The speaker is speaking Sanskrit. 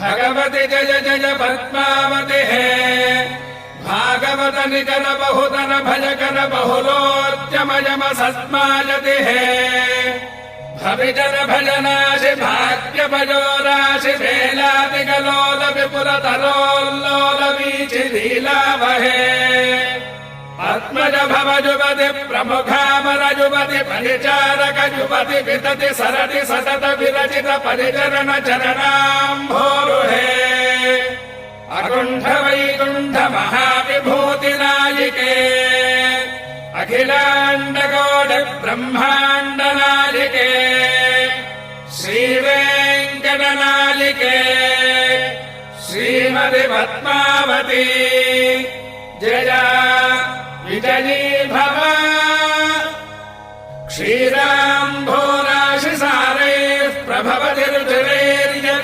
भगवति जय जय पद्मावति हे भागवत निकल बहुतन भजकर बहुलोच्चमयम सस्मायति हे भविजन भजनाशि भाग्य भजोराशि वेलातिकलोल विपुल तरोल्लोल वीचि लीलावहे आत्मज भव जुवति प्रमुखामर जुवति परिचारक जुवति वितति सरति सतत विरचित परिचरण चरणाम्भोरुहे अकुण्ठ वैकुण्ठ महाविभूति नायिके अखिलाण्डकोटि ब्रह्माण्ड नायिके श्रीवेङ्कट नायिके श्रीमति पद्मावती जया विजयी भव क्षीराम्भोराशि सारैः प्रभवति रुचिरे